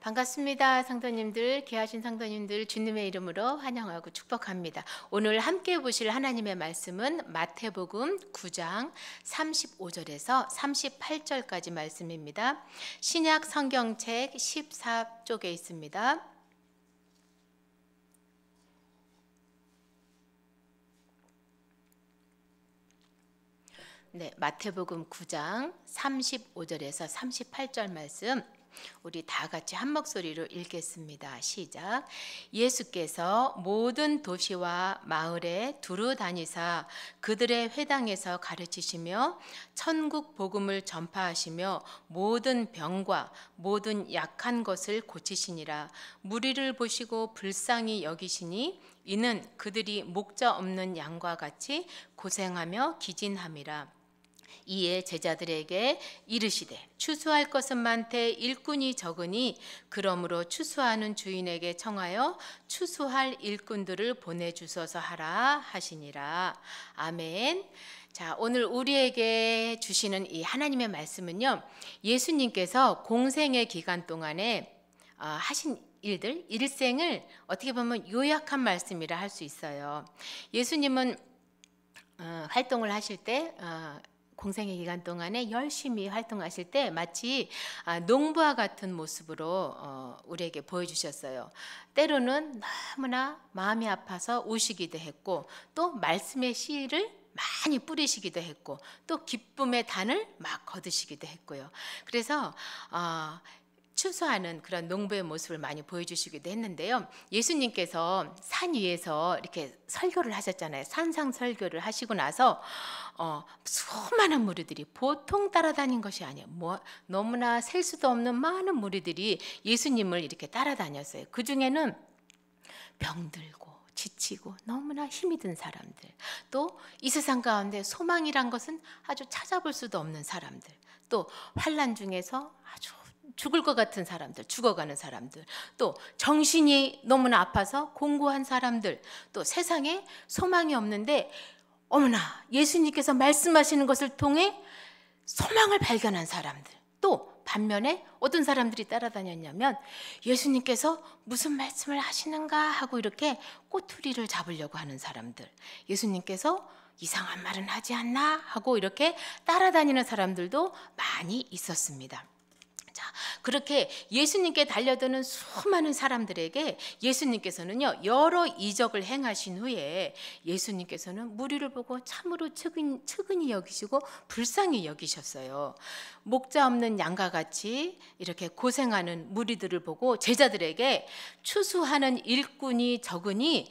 반갑습니다. 성도님들, 귀하신 성도님들 주님의 이름으로 환영하고 축복합니다. 오늘 함께 보실 하나님의 말씀은 마태복음 9장 35절에서 38절까지 말씀입니다. 신약 성경책 14쪽에 있습니다. 네, 마태복음 9장 35절에서 38절 말씀 우리 다 같이 한 목소리로 읽겠습니다. 시작. 예수께서 모든 도시와 마을에 두루 다니사 그들의 회당에서 가르치시며 천국 복음을 전파하시며 모든 병과 모든 약한 것을 고치시니라. 무리를 보시고 불쌍히 여기시니 이는 그들이 목자 없는 양과 같이 고생하며 기진함이라. 이에 제자들에게 이르시되 추수할 것은 많되 일꾼이 적으니 그러므로 추수하는 주인에게 청하여 추수할 일꾼들을 보내주소서 하라 하시니라. 아멘. 자, 오늘 우리에게 주시는 이 하나님의 말씀은요, 예수님께서 공생의 기간 동안에 하신 일들, 일생을 어떻게 보면 요약한 말씀이라 할 수 있어요. 예수님은 활동을 하실 때 공생의 기간 동안에 열심히 활동하실 때 마치 농부와 같은 모습으로 우리에게 보여주셨어요. 때로는 너무나 마음이 아파서 우시기도 했고, 또 말씀의 씨를 많이 뿌리시기도 했고, 또 기쁨의 단을 막 거두시기도 했고요. 그래서 추수하는 그런 농부의 모습을 많이 보여주시기도 했는데요. 예수님께서 산 위에서 이렇게 설교를 하셨잖아요. 산상 설교를 하시고 나서 수많은 무리들이 보통 따라다닌 것이 아니에요. 너무나 셀 수도 없는 많은 무리들이 예수님을 이렇게 따라다녔어요. 그 중에는 병들고 지치고 너무나 힘이 든 사람들, 또 이 세상 가운데 소망이란 것은 아주 찾아볼 수도 없는 사람들, 또 환난 중에서 아주 죽을 것 같은 사람들, 죽어가는 사람들, 또 정신이 너무나 아파서 공고한 사람들, 또 세상에 소망이 없는데 어머나 예수님께서 말씀하시는 것을 통해 소망을 발견한 사람들, 또 반면에 어떤 사람들이 따라다녔냐면 예수님께서 무슨 말씀을 하시는가 하고 이렇게 꼬투리를 잡으려고 하는 사람들, 예수님께서 이상한 말은 하지 않나 하고 이렇게 따라다니는 사람들도 많이 있었습니다. 자, 그렇게 예수님께 달려드는 수많은 사람들에게 예수님께서는요, 여러 이적을 행하신 후에 예수님께서는 무리를 보고 참으로 측은히 여기시고 불쌍히 여기셨어요. 목자 없는 양과 같이 이렇게 고생하는 무리들을 보고 제자들에게 추수하는 일꾼이 적으니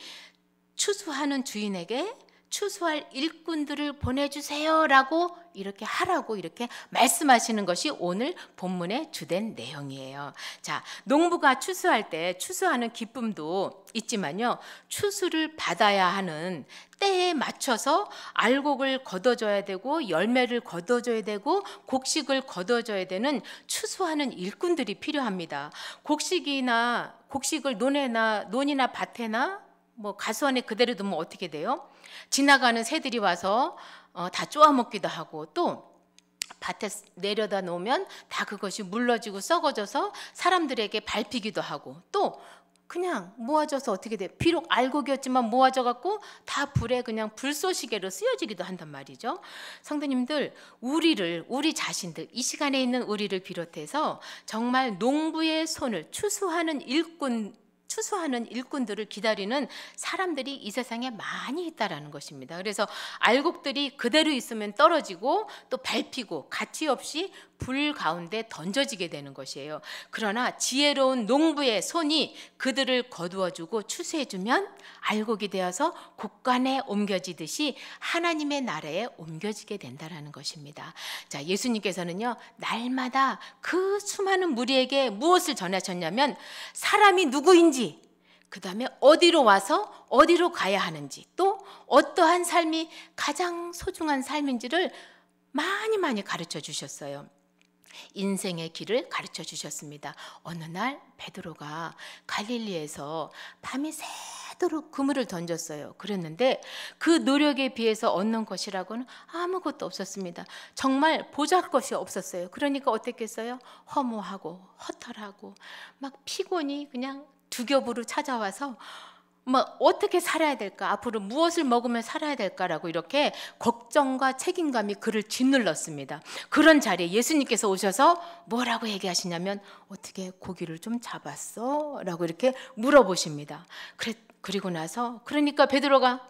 추수하는 주인에게 추수할 일꾼들을 보내주세요라고 이렇게 하라고 이렇게 말씀하시는 것이 오늘 본문의 주된 내용이에요. 자, 농부가 추수할 때 추수하는 기쁨도 있지만요, 추수를 받아야 하는 때에 맞춰서 알곡을 걷어줘야 되고 열매를 걷어줘야 되고 곡식을 걷어줘야 되는 추수하는 일꾼들이 필요합니다. 곡식을 논이나 밭에나 가수원에 그대로 두면 어떻게 돼요? 지나가는 새들이 와서 다 쪼아먹기도 하고, 또 밭에 내려다 놓으면 다 그것이 물러지고 썩어져서 사람들에게 밟히기도 하고, 또 그냥 모아져서 어떻게 돼요? 비록 알곡이었지만 모아져 갖고 다 불에 그냥 불쏘시개로 쓰여지기도 한단 말이죠. 성도님들, 우리 자신들, 이 시간에 있는 우리를 비롯해서 정말 농부의 손을 추수하는 일꾼들을 기다리는 사람들이 이 세상에 많이 있다라는 것입니다. 그래서 알곡들이 그대로 있으면 떨어지고 또 밟히고 가치 없이 불 가운데 던져지게 되는 것이에요. 그러나 지혜로운 농부의 손이 그들을 거두어주고 추수해주면 알곡이 되어서 곳간에 옮겨지듯이 하나님의 나라에 옮겨지게 된다라는 것입니다. 자, 예수님께서는요, 날마다 그 수많은 무리에게 무엇을 전하셨냐면 사람이 누구인지, 그 다음에 어디로 와서 어디로 가야 하는지, 또 어떠한 삶이 가장 소중한 삶인지를 많이 가르쳐 주셨어요. 인생의 길을 가르쳐 주셨습니다. 어느 날 베드로가 갈릴리에서 밤이 새도록 그물을 던졌어요. 그랬는데 그 노력에 비해서 얻는 것이라고는 아무것도 없었습니다. 정말 보잘것이 없었어요. 그러니까 어땠겠어요? 허무하고 허탈하고 막 피곤이 그냥 두 겹으로 찾아와서 어떻게 살아야 될까? 앞으로 무엇을 먹으면 살아야 될까라고 이렇게 걱정과 책임감이 그를 짓눌렀습니다. 그런 자리에 예수님께서 오셔서 뭐라고 얘기하시냐면 어떻게 고기를 좀 잡았어? 라고 이렇게 물어보십니다. 그리고 나서 그러니까 베드로가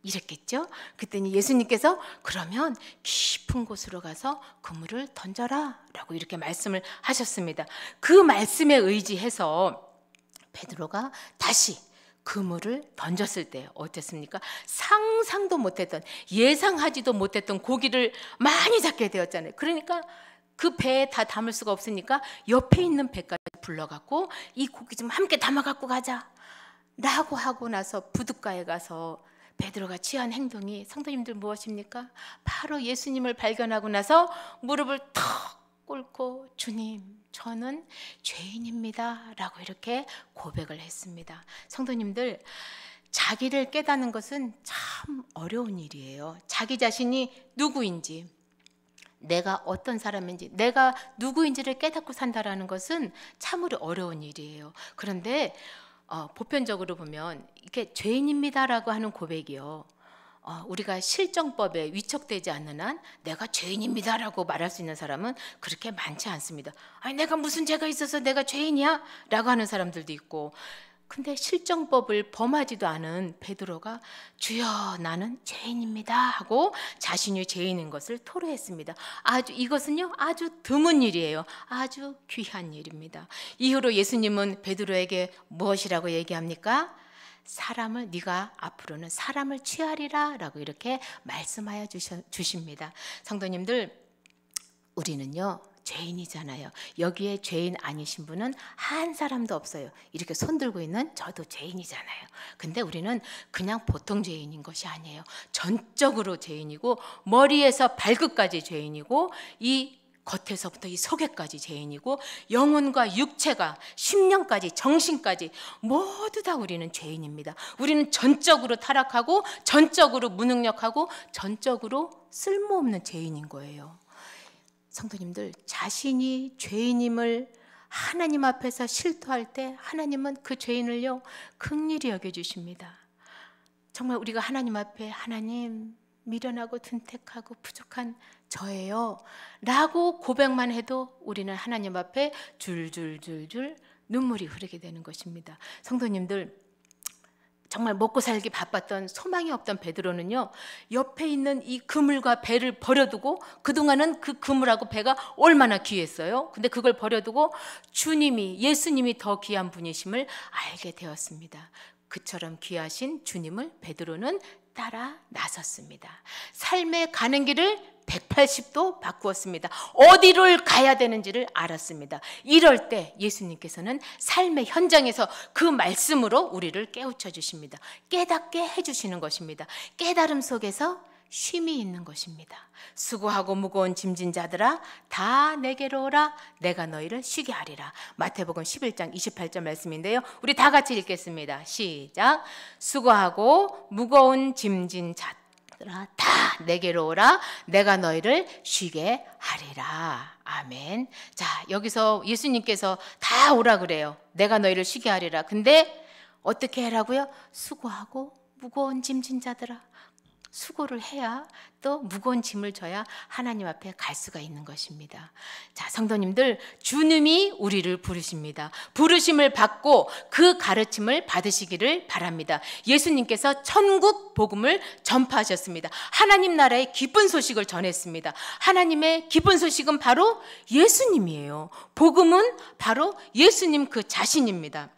이랬겠죠? 그랬더니 예수님께서 그러면 깊은 곳으로 가서 그물을 던져라 라고 이렇게 말씀을 하셨습니다. 그 말씀에 의지해서 베드로가 다시 그물을 던졌을 때 어땠습니까? 상상도 못했던, 예상하지도 못했던 고기를 많이 잡게 되었잖아요. 그러니까 그 배에 다 담을 수가 없으니까 옆에 있는 배까지 불러갖고 이 고기 좀 함께 담아갖고 가자 라고 하고 나서 부둣가에 가서 베드로가 취한 행동이 성도님들 무엇입니까? 바로 예수님을 발견하고 나서 무릎을 턱 꿇고 주님 저는 죄인입니다 라고 이렇게 고백을 했습니다. 성도님들, 자기를 깨닫는 것은 참 어려운 일이에요. 자기 자신이 누구인지, 내가 어떤 사람인지, 내가 누구인지를 깨닫고 산다라는 것은 참으로 어려운 일이에요. 그런데 보편적으로 보면 이렇게 죄인입니다라고 하는 고백이요, 우리가 실정법에 위촉되지 않는 한 내가 죄인입니다라고 말할 수 있는 사람은 그렇게 많지 않습니다. 아니 내가 무슨 죄가 있어서 내가 죄인이야? 라고 하는 사람들도 있고, 근데 실정법을 범하지도 않은 베드로가 주여 나는 죄인입니다 하고 자신이 죄인인 것을 토로했습니다. 이것은요 아주 드문 일이에요. 아주 귀한 일입니다. 이후로 예수님은 베드로에게 무엇이라고 얘기합니까? 네가 앞으로는 사람을 취하리라 라고 이렇게 말씀하여 주십니다. 성도님들, 우리는요 죄인이잖아요. 여기에 죄인 아니신 분은 한 사람도 없어요. 이렇게 손 들고 있는 저도 죄인이잖아요. 근데 우리는 그냥 보통 죄인인 것이 아니에요. 전적으로 죄인이고 머리에서 발끝까지 죄인이고 이 겉에서부터 이 속에까지 죄인이고 영혼과 육체가 심령까지 정신까지 모두 다 우리는 죄인입니다. 우리는 전적으로 타락하고 전적으로 무능력하고 전적으로 쓸모없는 죄인인 거예요. 성도님들, 자신이 죄인임을 하나님 앞에서 실토할 때 하나님은 그 죄인을요 긍휼히 여겨주십니다. 정말 우리가 하나님 앞에 하나님 미련하고 둔택하고 부족한 저예요 라고 고백만 해도 우리는 하나님 앞에 줄줄줄줄 눈물이 흐르게 되는 것입니다. 성도님들, 정말 먹고 살기 바빴던 소망이 없던 베드로는요 옆에 있는 이 그물과 배를 버려두고, 그동안은 그 그물하고 배가 얼마나 귀했어요. 근데 그걸 버려두고 예수님이 더 귀한 분이심을 알게 되었습니다. 그처럼 귀하신 주님을 베드로는 따라 나섰습니다. 삶의 가는 길을 180도 바꾸었습니다. 어디를 가야 되는지를 알았습니다. 이럴 때 예수님께서는 삶의 현장에서 그 말씀으로 우리를 깨우쳐 주십니다. 깨닫게 해주시는 것입니다. 깨달음 속에서 쉼이 있는 것입니다. 수고하고 무거운 짐진 자들아 다 내게로 오라 내가 너희를 쉬게 하리라. 마태복음 11장 28절 말씀인데요, 우리 다 같이 읽겠습니다. 시작. 수고하고 무거운 짐진 자들아 다 내게로 오라 내가 너희를 쉬게 하리라. 아멘. 자, 여기서 예수님께서 다 오라 그래요. 내가 너희를 쉬게 하리라. 근데 어떻게 하라고요? 수고하고 무거운 짐진 자들아. 수고를 해야, 또 무거운 짐을 져야 하나님 앞에 갈 수가 있는 것입니다. 자, 성도님들, 주님이 우리를 부르십니다. 부르심을 받고 그 가르침을 받으시기를 바랍니다. 예수님께서 천국 복음을 전파하셨습니다. 하나님 나라의 기쁜 소식을 전했습니다. 하나님의 기쁜 소식은 바로 예수님이에요. 복음은 바로 예수님 그 자신입니다.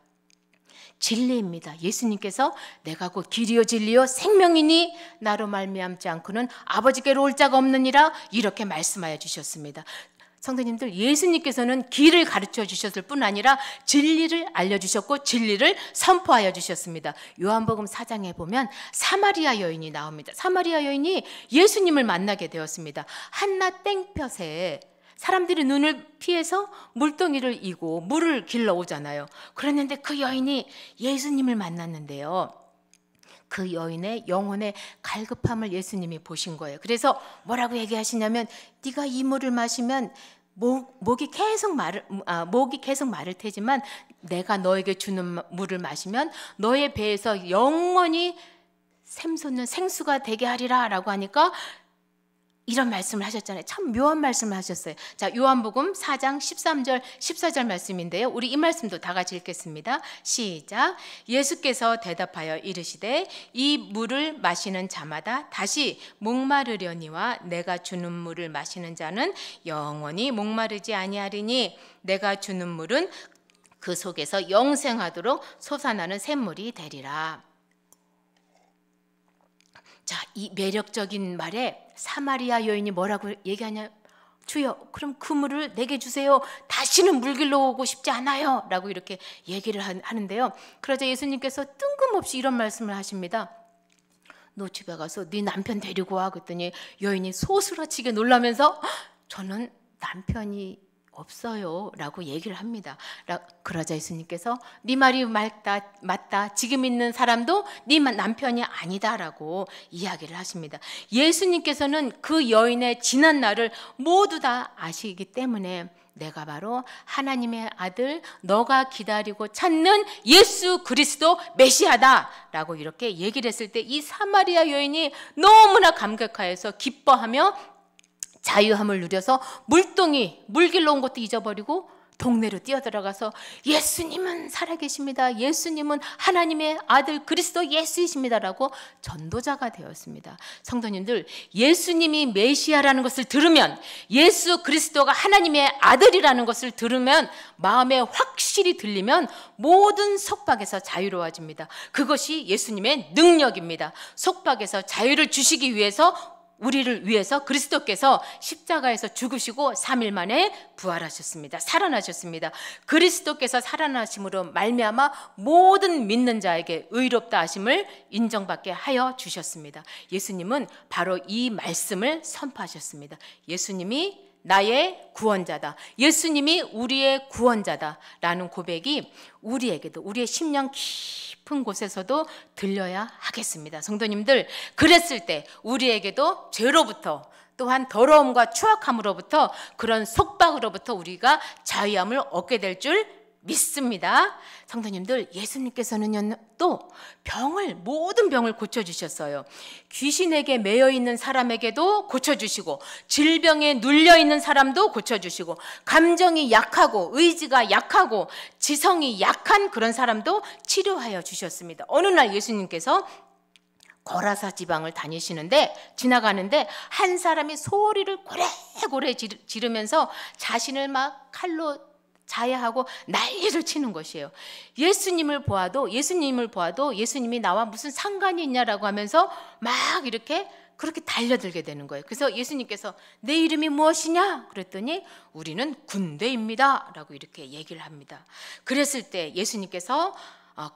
진리입니다. 예수님께서 내가 곧 길이요 진리요 생명이니 나로 말미암지 않고는 아버지께로 올 자가 없느니라 이렇게 말씀하여 주셨습니다. 성도님들, 예수님께서는 길을 가르쳐 주셨을 뿐 아니라 진리를 알려주셨고 진리를 선포하여 주셨습니다. 요한복음 4장에 보면 사마리아 여인이 나옵니다. 사마리아 여인이 예수님을 만나게 되었습니다. 한낱 땡볕에 사람들이 눈을 피해서 물동이를 이고 물을 길러 오잖아요. 그랬는데 그 여인이 예수님을 만났는데요. 그 여인의 영혼의 갈급함을 예수님이 보신 거예요. 그래서 뭐라고 얘기하시냐면 네가 이 물을 마시면 목이 계속 마를 테지만 내가 너에게 주는 물을 마시면 너의 배에서 영원히 샘솟는 생수가 되게 하리라 라고 하니까 이런 말씀을 하셨잖아요. 참 묘한 말씀을 하셨어요. 자, 요한복음 4장 13절 14절 말씀인데요. 우리 이 말씀도 다 같이 읽겠습니다. 시작. 예수께서 대답하여 이르시되 이 물을 마시는 자마다 다시 목마르려니와 내가 주는 물을 마시는 자는 영원히 목마르지 아니하리니 내가 주는 물은 그 속에서 영생하도록 솟아나는 샘물이 되리라. 자, 이 매력적인 말에 사마리아 여인이 뭐라고 얘기하냐? 주여, 그럼 그 물을 내게 주세요. 다시는 물 길러 오고 싶지 않아요. 라고 이렇게 얘기를 하는데요. 그러자 예수님께서 뜬금없이 이런 말씀을 하십니다. 너 집에 가서 네 남편 데리고 와. 그랬더니 여인이 소스라치게 놀라면서 저는 남편이 없어요 라고 얘기를 합니다. 그러자 예수님께서 네 말이 맞다. 지금 있는 사람도 네 남편이 아니다 라고 이야기를 하십니다. 예수님께서는 그 여인의 지난 날을 모두 다 아시기 때문에 내가 바로 하나님의 아들, 너가 기다리고 찾는 예수 그리스도 메시아다 라고 이렇게 얘기를 했을 때 이 사마리아 여인이 너무나 감격하여서 기뻐하며 자유함을 누려서 물 길러 온 것도 잊어버리고 동네로 뛰어들어가서 예수님은 살아계십니다. 예수님은 하나님의 아들 그리스도 예수이십니다라고 전도자가 되었습니다. 성도님들, 예수님이 메시아라는 것을 들으면, 예수 그리스도가 하나님의 아들이라는 것을 들으면, 마음에 확실히 들리면 모든 속박에서 자유로워집니다. 그것이 예수님의 능력입니다. 속박에서 자유를 주시기 위해서, 우리를 위해서 그리스도께서 십자가에서 죽으시고 3일 만에 부활하셨습니다. 살아나셨습니다. 그리스도께서 살아나심으로 말미암아 모든 믿는 자에게 의롭다 하심을 인정받게 하여 주셨습니다. 예수님은 바로 이 말씀을 선포하셨습니다. 예수님이 나의 구원자다. 예수님이 우리의 구원자다라는 고백이 우리에게도, 우리의 심령 깊은 곳에서도 들려야 하겠습니다. 성도님들, 그랬을 때 우리에게도 죄로부터, 또한 더러움과 추악함으로부터, 그런 속박으로부터 우리가 자유함을 얻게 될 줄 믿습니다. 성도님들, 예수님께서는 또 모든 병을 고쳐주셨어요. 귀신에게 매여있는 사람에게도 고쳐주시고, 질병에 눌려있는 사람도 고쳐주시고, 감정이 약하고 의지가 약하고 지성이 약한 그런 사람도 치료하여 주셨습니다. 어느 날 예수님께서 거라사 지방을 지나가는데 한 사람이 소리를 고래고래 지르면서 자신을 막 칼로 자해하고 난리를 치는 것이에요. 예수님을 보아도 예수님이 나와 무슨 상관이 있냐라고 하면서 막 그렇게 달려들게 되는 거예요. 그래서 예수님께서 내 이름이 무엇이냐? 그랬더니 우리는 군대입니다 라고 이렇게 얘기를 합니다. 그랬을 때 예수님께서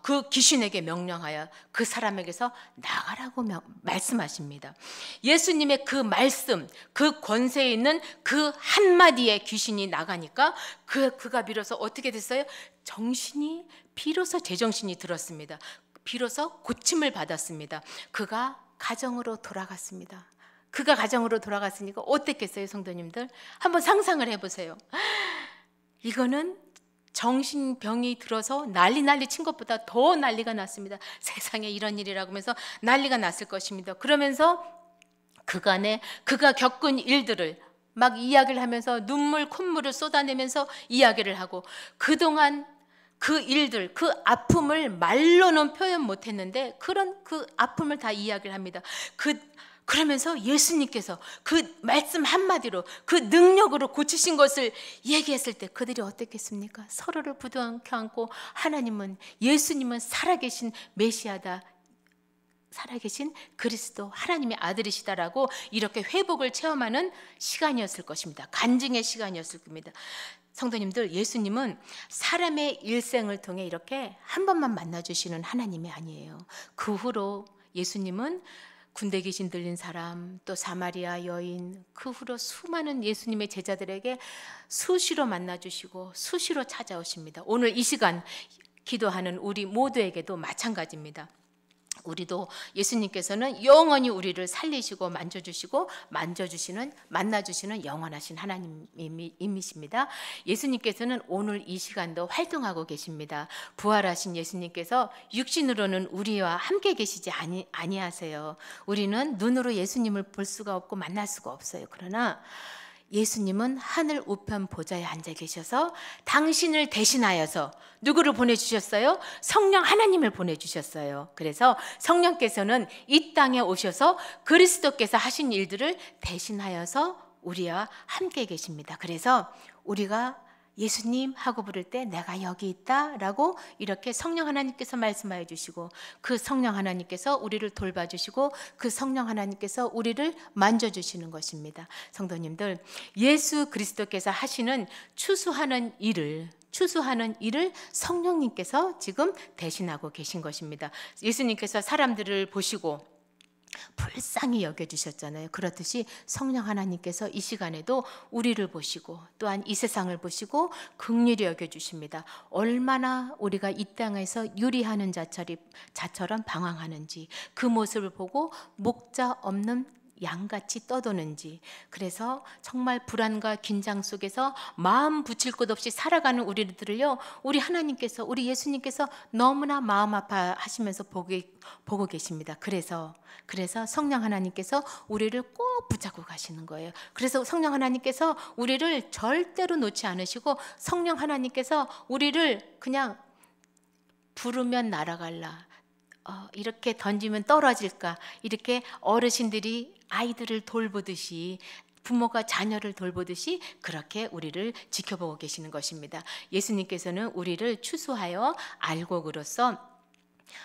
그 귀신에게 명령하여 그 사람에게서 나가라고 말씀하십니다. 예수님의 그 말씀, 그 권세에 있는 그 한마디에 귀신이 나가니까 그가 비로소 어떻게 됐어요? 비로소 제정신이 들었습니다. 비로소 고침을 받았습니다. 그가 가정으로 돌아갔습니다. 그가 가정으로 돌아갔으니까 어땠겠어요, 성도님들? 한번 상상을 해보세요. 이거는 정신병이 들어서 난리 친 것보다 더 난리가 났습니다. 세상에 이런 일이라고 하면서 난리가 났을 것입니다. 그러면서 그가 겪은 일들을 막 이야기를 하면서 콧물을 쏟아내면서 이야기를 하고, 그동안 그 일들, 그 아픔을 말로는 표현 못했는데 그런 그 아픔을 다 이야기를 합니다. 그러면서 예수님께서 그 말씀 한마디로 그 능력으로 고치신 것을 얘기했을 때 그들이 어떻겠습니까? 서로를 부둥켜 안고 예수님은 살아계신 메시아다, 살아계신 그리스도 하나님의 아들이시다라고 이렇게 회복을 체험하는 시간이었을 것입니다. 간증의 시간이었을 겁니다. 성도님들, 예수님은 사람의 일생을 통해 이렇게 한 번만 만나주시는 하나님이 아니에요. 그 후로 예수님은 군대 귀신 들린 사람, 또 사마리아 여인, 그 후로 수많은 예수님의 제자들에게 수시로 만나주시고 수시로 찾아오십니다. 오늘 이 시간 기도하는 우리 모두에게도 마찬가지입니다. 우리도 예수님께서는 영원히 우리를 살리시고 만져주시고 만나주시는 영원하신 하나님이십니다. 예수님께서는 오늘 이 시간도 활동하고 계십니다. 부활하신 예수님께서 육신으로는 우리와 함께 계시지 아니하세요. 우리는 눈으로 예수님을 볼 수가 없고 만날 수가 없어요. 그러나 예수님은 하늘 우편 보좌에 앉아 계셔서 당신을 대신하여서 누구를 보내주셨어요? 성령 하나님을 보내주셨어요. 그래서 성령께서는 이 땅에 오셔서 그리스도께서 하신 일들을 대신하여서 우리와 함께 계십니다. 그래서 우리가 예수님 하고 부를 때 내가 여기 있다 라고 이렇게 성령 하나님께서 말씀하여 주시고, 그 성령 하나님께서 우리를 돌봐주시고, 그 성령 하나님께서 우리를 만져주시는 것입니다. 성도님들, 예수 그리스도께서 하시는 추수하는 일을 성령님께서 지금 대신하고 계신 것입니다. 예수님께서 사람들을 보시고 불쌍히 여겨주셨잖아요. 그렇듯이 성령 하나님께서 이 시간에도 우리를 보시고 또한 이 세상을 보시고 긍휼히 여겨주십니다. 얼마나 우리가 이 땅에서 유리하는 자처럼 방황하는지 그 모습을 보고 목자 없는 양같이 떠도는지, 그래서 정말 불안과 긴장 속에서 마음 붙일 곳 없이 살아가는 우리들을요, 우리 하나님께서, 우리 예수님께서 너무나 마음 아파하시면서 보고 계십니다. 그래서 성령 하나님께서 우리를 꼭 붙잡고 가시는 거예요. 그래서 성령 하나님께서 우리를 절대로 놓지 않으시고, 성령 하나님께서 우리를 그냥 부르면 날아갈라, 이렇게 던지면 떨어질까, 이렇게 어르신들이 아이들을 돌보듯이, 부모가 자녀를 돌보듯이 그렇게 우리를 지켜보고 계시는 것입니다. 예수님께서는 우리를 추수하여 알곡으로서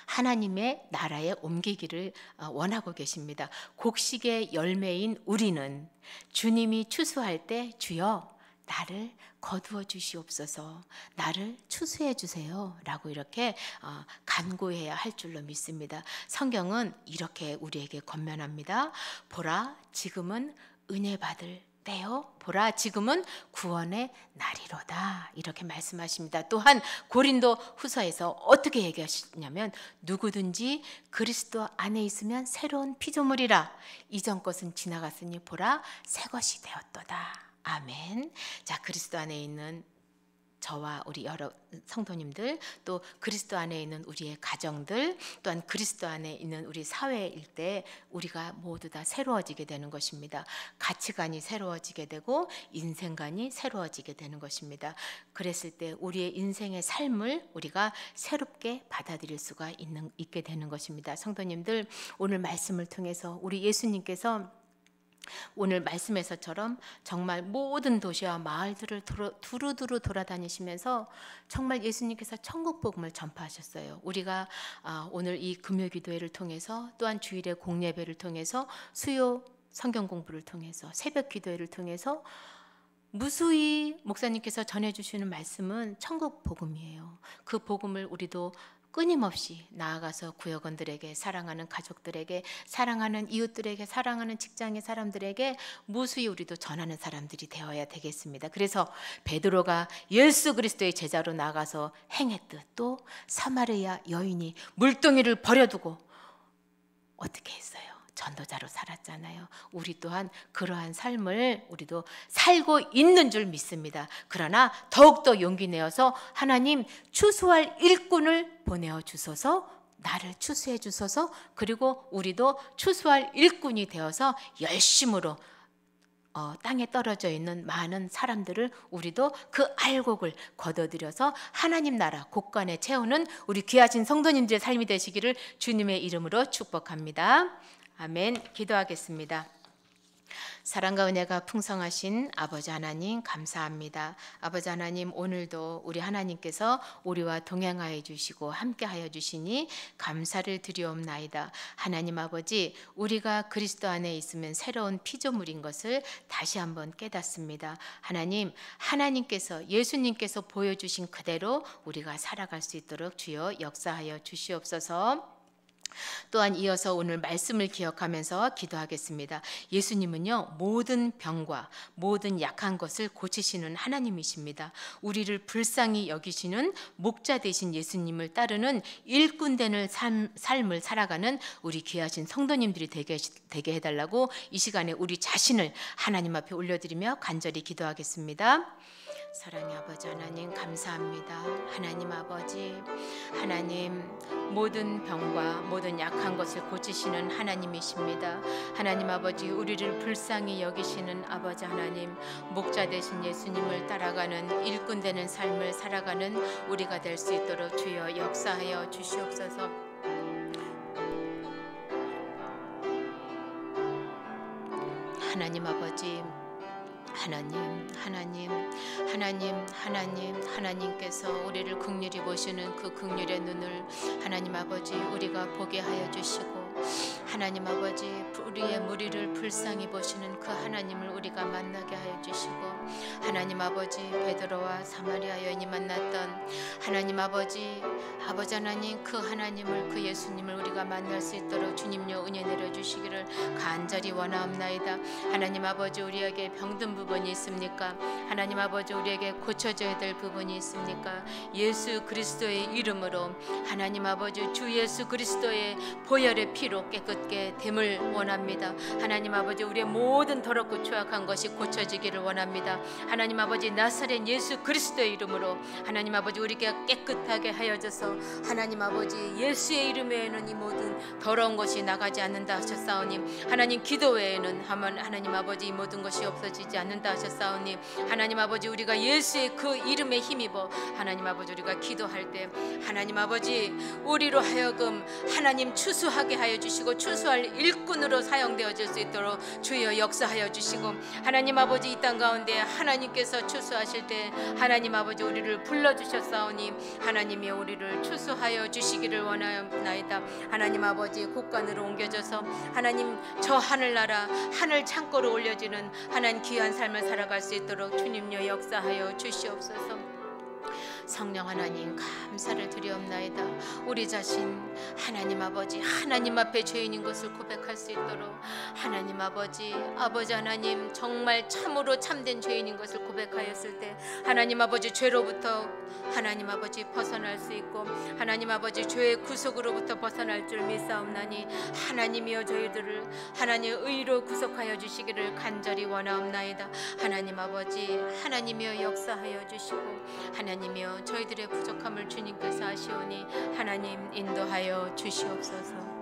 하나님의 나라에 옮기기를 원하고 계십니다. 곡식의 열매인 우리는 주님이 추수할 때 주여 나를 거두어 주시옵소서, 나를 추수해 주세요 라고 이렇게 간구해야 할 줄로 믿습니다. 성경은 이렇게 우리에게 권면합니다. 보라, 지금은 은혜 받을 때요, 보라 지금은 구원의 날이로다, 이렇게 말씀하십니다. 또한 고린도 후서에서 어떻게 얘기하시냐면, 누구든지 그리스도 안에 있으면 새로운 피조물이라, 이전 것은 지나갔으니 보라 새 것이 되었도다. 아멘. 자, 그리스도 안에 있는 저와 우리 여러 성도님들, 또 그리스도 안에 있는 우리의 가정들, 또한 그리스도 안에 있는 우리 사회일 때 우리가 모두 다 새로워지게 되는 것입니다. 가치관이 새로워지게 되고 인생관이 새로워지게 되는 것입니다. 그랬을 때 우리의 인생의 삶을 우리가 새롭게 받아들일 수가 있게 되는 것입니다. 성도님들, 오늘 말씀을 통해서 우리 예수님께서 오늘 말씀에서처럼 정말 모든 도시와 마을들을 두루두루 돌아다니시면서 정말 예수님께서 천국 복음을 전파하셨어요. 우리가 오늘 이 금요 기도회를 통해서, 또한 주일의 공예배를 통해서, 수요 성경 공부를 통해서, 새벽 기도회를 통해서 무수히 목사님께서 전해주시는 말씀은 천국 복음이에요. 그 복음을 우리도 끊임없이 나아가서 구역원들에게, 사랑하는 가족들에게, 사랑하는 이웃들에게, 사랑하는 직장의 사람들에게 무수히 우리도 전하는 사람들이 되어야 되겠습니다. 그래서 베드로가 예수 그리스도의 제자로 나가서 행했듯, 또 사마리아 여인이 물동이를 버려두고 어떻게 했어요? 전도자로 살았잖아요. 우리 또한 그러한 삶을 우리도 살고 있는 줄 믿습니다. 그러나 더욱더 용기 내어서 하나님, 추수할 일꾼을 보내어 주소서, 나를 추수해 주소서, 그리고 우리도 추수할 일꾼이 되어서 열심으로 땅에 떨어져 있는 많은 사람들을 우리도 그 알곡을 거둬들여서 하나님 나라 곳간에 채우는 우리 귀하신 성도님들의 삶이 되시기를 주님의 이름으로 축복합니다. 아멘. 기도하겠습니다. 사랑과 은혜가 풍성하신 아버지 하나님, 감사합니다. 아버지 하나님, 오늘도 우리 하나님께서 우리와 동행하여 주시고 함께하여 주시니 감사를 드리옵나이다. 하나님 아버지, 우리가 그리스도 안에 있으면 새로운 피조물인 것을 다시 한번 깨닫습니다. 하나님, 하나님께서, 예수님께서 보여주신 그대로 우리가 살아갈 수 있도록 주여 역사하여 주시옵소서. 또한 이어서 오늘 말씀을 기억하면서 기도하겠습니다. 예수님은요, 모든 병과 모든 약한 것을 고치시는 하나님이십니다. 우리를 불쌍히 여기시는 목자 되신 예수님을 따르는 일꾼 되는 삶을 살아가는 우리 귀하신 성도님들이 되게 해달라고 이 시간에 우리 자신을 하나님 앞에 올려드리며 간절히 기도하겠습니다. 사랑의 아버지 하나님, 감사합니다. 하나님 아버지, 하나님 모든 병과 모든 약한 것을 고치시는 하나님이십니다. 하나님 아버지, 우리를 불쌍히 여기시는 아버지 하나님, 목자 되신 예수님을 따라가는 일꾼 되는 삶을 살아가는 우리가 될 수 있도록 주여 역사하여 주시옵소서. 하나님 아버지, 하나님께서 우리를 긍휼히 보시는 그 긍휼의 눈을 하나님 아버지 우리가 보게 하여 주시고, 하나님 아버지 우리의 무리를 불쌍히 보시는 그 하나님을 우리가 만나게 하여 주시고, 하나님 아버지 베드로와 사마리아 여인이 만났던 하나님 아버지 하나님, 그 하나님을, 그 예수님을 우리가 만날 수 있도록 주님여 은혜 내려 주시기를 간절히 원하옵나이다. 하나님 아버지, 우리에게 병든 부분이 있습니까? 하나님 아버지, 우리에게 고쳐져야 될 부분이 있습니까? 예수 그리스도의 이름으로 하나님 아버지 주 예수 그리스도의 보혈의 피로 깨끗게 됨을 원합니다. 하나님 아버지, 우리의 모든 더럽고 추악한 것이 고쳐지기를 원합니다. 하나님 아버지, 나사렛 예수 그리스도의 이름으로 하나님 아버지 우리가 깨끗하게 하여져서 하나님 아버지 예수의 이름 외에는 이 모든 더러운 것이 나가지 않는다 하셨사오니, 하나님 기도 외에는 하나님 아버지 이 모든 것이 없어지지 않는다 하셨사오니, 하나님 아버지 우리가 예수의 그 이름에 힘입어 하나님 아버지 우리가 기도할 때 하나님 아버지 우리로 하여금 하나님 추수하게 하여 주시고 추수할 일꾼으로 사용되어질 수 있도록 주여 역사하여 주시고, 하나님 아버지 이 땅 가운데 하나님께서 추수하실 때 하나님 아버지 우리를 불러주셨사오니 하나님이 우리를 추수하여 주시기를 원하옵나이다. 하나님 아버지 곳간으로 옮겨져서 하나님 저 하늘나라 하늘 창고로 올려지는 하나님 귀한 삶을 살아갈 수 있도록 주님여 역사하여 주시옵소서. 성령 하나님 감사를 드리옵나이다. 우리 자신 하나님 아버지 하나님 앞에 죄인인 것을 고백할 수 있도록 하나님 아버지 하나님 정말 참으로 참된 죄인인 것을 고백하였을 때 하나님 아버지 죄로부터 하나님 아버지 벗어날 수 있고 하나님 아버지 죄의 구속으로부터 벗어날 줄 믿사옵나니 하나님이여 저희들을 하나님 의로 구속하여 주시기를 간절히 원하옵나이다. 하나님 아버지 하나님이여 역사하여 주시고 하나님이여 저희들의 부족함을 주님께서 아시오니 하나님 인도하여 주시옵소서.